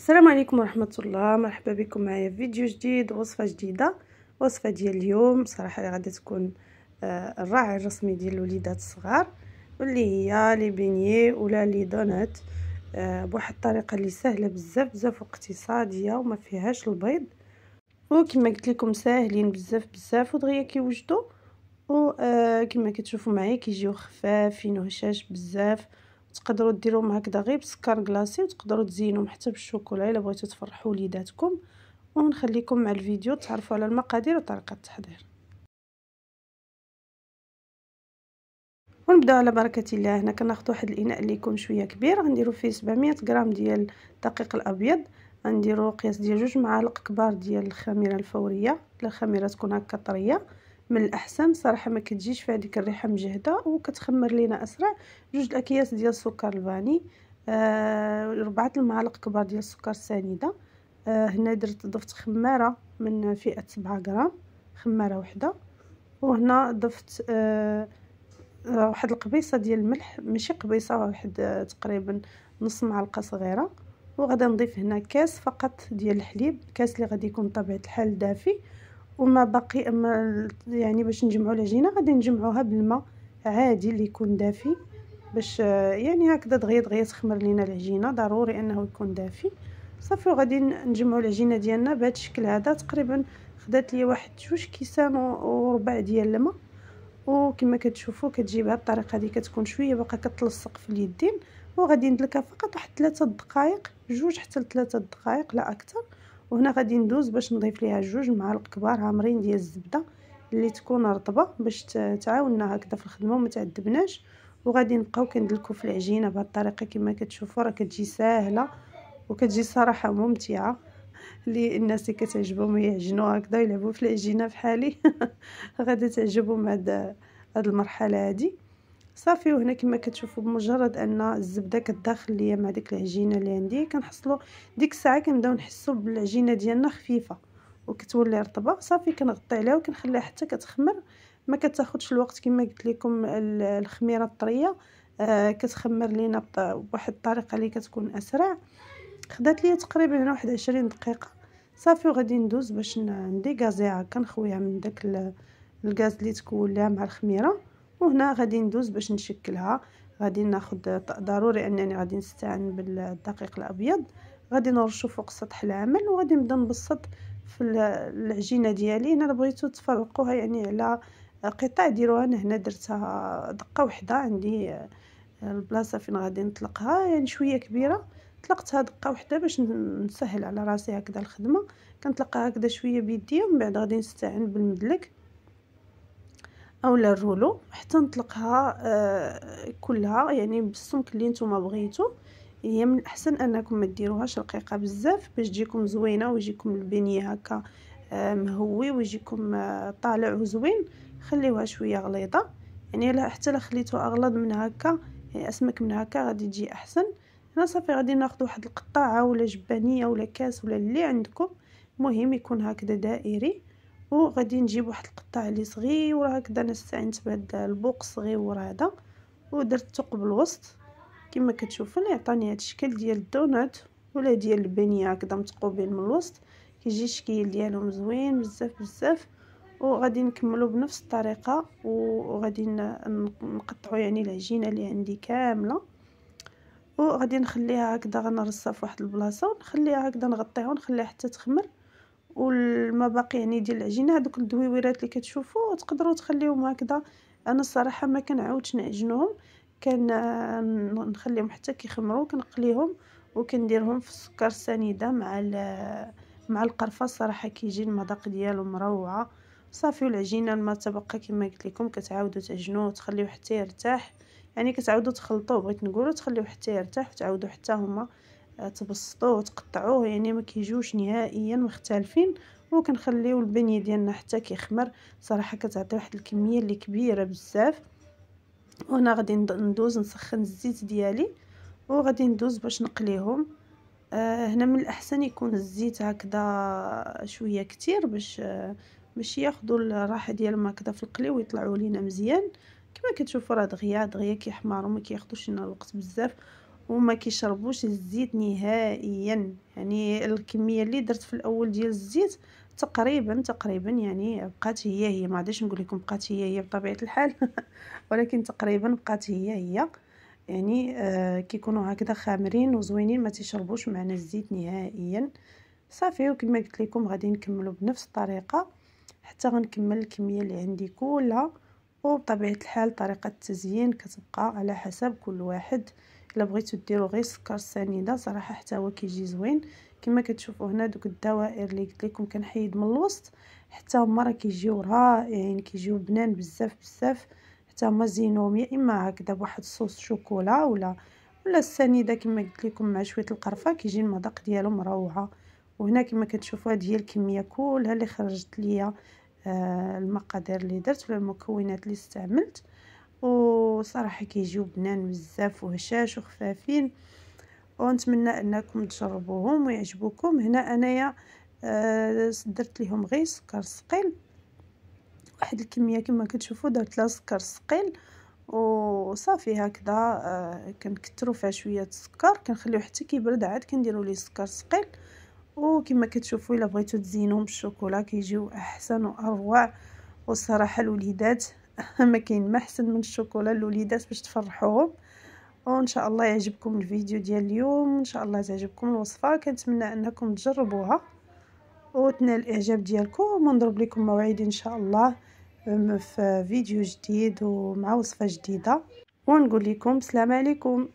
السلام عليكم ورحمه الله. مرحبا بكم معايا في فيديو جديد، وصفه جديده. وصفه ديال اليوم صراحه اللي غادي تكون الراعي الرسمي ديال الوليدات الصغار، واللي هي لي بينيي ولا لي دونات بواحد الطريقه اللي سهله بزاف بزاف واقتصاديه وما فيهاش البيض، وكما قلت لكم ساهلين بزاف بزاف ودغيا كيوجدوا. وكما كتشوفوا معايا كيجيو خفافين وهشاش بزاف. تقدروا ديروهم هكذا غير بسكر كلاصي، وتقدروا تزينوهم حتى بالشوكولا الا بغيتوا تفرحوا وليداتكم. ونخليكم مع الفيديو تعرفوا على المقادير وطريقه التحضير. ونبداو على بركه الله. هنا كناخذ واحد الاناء اللي يكون شويه كبير، غنديروا فيه 700 غرام ديال الدقيق الابيض، غنديروا قياس ديال 2 معالق كبار ديال الخميره الفوريه. الخميره تكون هكا طريه من الاحسن صراحه، ما كتجيش فيها ديك الريحه مجهده وكتخمر لينا اسرع. 2 الاكياس ديال السكر الفاني، 4 المعالق كبار ديال السكر السنيده. هنا ضفت خماره من فئه 7 غرام، خماره وحده. وهنا ضفت واحد القبيصه ديال الملح، ماشي قبيصه، واحد تقريبا نص معلقه صغيره. وغادي نضيف هنا كاس فقط ديال الحليب، كاس اللي غادي يكون طبيعه الحال دافي. وما باقي يعني باش نجمعوا العجينه غادي نجمعوها بالماء عادي اللي يكون دافي، باش يعني هكذا دغيا تخمر لينا العجينه، ضروري انه يكون دافي صافي. وغادي نجمعوا العجينه ديالنا بهذا الشكل هذا. تقريبا خدات لي واحد 2 كيسان وربع ديال الماء. وكما كتشوفوا كتجي بهذه الطريقه هذه، كتكون شويه باقا كتلصق في اليدين. وغادي ندلكها فقط واحد 3 دقائق، 2 حتى ل 3 دقائق لا اكثر. وهنا غادي ندوز باش نضيف ليها 2 معالق كبار عامرين ديال الزبده اللي تكون رطبه، باش تعاوننا هكذا في الخدمه وما تعذبناش. وغادي نبقاو كندلكو في العجينه بهذه الطريقه. كما كتشوفوا راه كتجي ساهله وكتجي صراحه ممتعه للناس اللي كتعجبهم يعجنوا هكذا يلعبوا في العجينه بحالي. غادي تعجبهم هاد المرحله هذه صافي. وهنا كما كتشوفوا بمجرد ان الزبده كتداخل ليا مع ديك العجينه اللي عندي، كنحصلوا ديك الساعه كنبداو نحسوا بالعجينه ديالنا خفيفه وكتولي رطبه صافي. كنغطي عليها وكنخليها حتى كتخمر، ما كتاخذش الوقت. كما قلت لكم الخميره الطريه كتخمر لينا بواحد الطريقه اللي كتكون اسرع. خدات لي تقريبا هنا واحد 20 دقيقه صافي. وغادي ندوز باش نديغازيها، كنخويها من داك الغاز اللي تكون ليها مع الخميره. وهنا غادي ندوز باش نشكلها. غادي ناخذ ضروري انني غادي نستعن بالدقيق الابيض، غادي نرشو فوق سطح العمل. وغادي نبدا نبسط في العجينه ديالي. انا بغيتو تفرقوها يعني على قطع ديروها. انا هنا درتها دقه واحده، عندي البلاصه فين غادي نطلقها يعني شويه كبيره، طلقتها دقه واحده باش نسهل على راسي هكذا الخدمه. كنطلقها هكذا شويه بيديا، ومن بعد غادي نستعن بالمدلك اولا الرولو حتى نطلقها كلها يعني بالسمك اللي نتوما بغيتو. هي من الاحسن انكم ما ديروهاش رقيقه بزاف باش تجيكم زوينه ويجيكم البنيه هكا مهوي ويجيكم طالع وزوين. خليوها شويه غليظه، يعني لا حتى لا خليتوها اغلظ من هكا يعني اسمك من هكا غادي تجي احسن. هنا صافي غادي ناخذ واحد القطاعه ولا جبانيه ولا كاس ولا اللي عندكم، المهم يكون هكذا دائري. وغادي نجيب واحد القطاع اللي صغيره هكذا. انا استعنت بهذا البوق الصغير هذا ودرت ثقب الوسط كما كتشوفوا، يعطيني هذا الشكل ديال الدونات ولا ديال البنيه هكذا متقوبين من الوسط، كيجي الشكل ديالهم زوين بزاف بزاف. وغادي نكملوا بنفس الطريقه، وغادي نقطعوا يعني العجينه اللي عندي كامله. وغادي نخليها هكذا، غنرصها في واحد البلاصه ونخليها هكذا نغطيها ونخليها حتى تخمر. والما باقي يعني ديال العجينه هذوك الدويورات اللي كتشوفوا تقدروا تخليوهم هكذا. انا الصراحه ما كنعاودش نعجنهم، كان نخليهم حتى كيخمروا، كنقليهم وكنديرهم في السكر السنيده مع القرفه. الصراحه كيجي المذاق ديالهم روعه صافي. والعجينه ما تبقى كما قلت لكم كتعاودوا تعجنوه وتخليوه حتى يرتاح، يعني كتعاودوا تخلطوه بغيت نقولوا تخليوه حتى يرتاح وتعاودوا حتى هما تبسطوه وتقطعوه، يعني ما كيجوش نهائيا مختلفين. وكنخليو البنيه ديالنا حتى كيخمر صراحه كتعطي واحد الكميه اللي كبيره بزاف. وهنا غادي ندوز نسخن الزيت ديالي وغادي ندوز باش نقليهم. هنا من الاحسن يكون الزيت هكذا شويه كتير باش ياخذوا الراحه ديالهم هكذا في القلي ويطلعوا لينا مزيان. كما كتشوفوا راه دغيا كيحمروا، ما كياخذوش لنا الوقت بزاف. وما كيشربوش الزيت نهائيا. يعني الكميه اللي درت في الاول ديال الزيت تقريبا يعني بقات هي ما غاديش نقول لكم بقات هي بطبيعه الحال ولكن تقريبا بقات هي. يعني كيكونوا هكذا خامرين وزوينين، ما تيشربوش معنا الزيت نهائيا. صافي، وكما قلت لكم غادي نكملوا بنفس الطريقه حتى غنكمل الكميه اللي عندي كلها. وبطبيعه الحال طريقه التزيين كتبقى على حسب كل واحد. الا بغيتو ديروا غير السكر السنيده صراحه حتى هو كيجي زوين. كما كتشوفوا هنا دوك الدوائر اللي قلت لكم كنحيد من الوسط حتى هما راه كيجيو رائعين، كيجيو بنان بزاف. حتى هما زينوهم يا اما هكذا بواحد الصوص شوكولا ولا السنيده كما قلت لكم مع شويه القرفه، كيجي المذاق ديالهم روعه. وهنا كما كتشوفوا هذه هي الكميه كلها اللي خرجت ليا، المقادير اللي درت ولا المكونات اللي استعملت. وصراحه كيجيو بنان بزاف وهشاش وخفافين، ونتمنى انكم تجربوهم ويعجبوكم. هنا انايا درت لهم غير سكر ثقيل، واحد الكميه كما كتشوفوا درت لها سكر ثقيل وصافي هكذا. كنكثروا فيها شويه السكر، كنخليوه حتى كيبرد عاد كنديروا ليه سكر ثقيل. وكما كتشوفوا الا بغيتو تزينوهم بالشوكولا كيجيو احسن واروع. والصراحه الوليدات ما كاين ما احسن من الشوكولا الوليدات باش تفرحوهم. وان شاء الله يعجبكم الفيديو ديال اليوم، ان شاء الله تعجبكم الوصفه. كنتمنى انكم تجربوها وتنال الاعجاب ديالكم، ونضرب لكم موعد ان شاء الله في فيديو جديد ومع وصفه جديده، ونقول لكم السلام عليكم.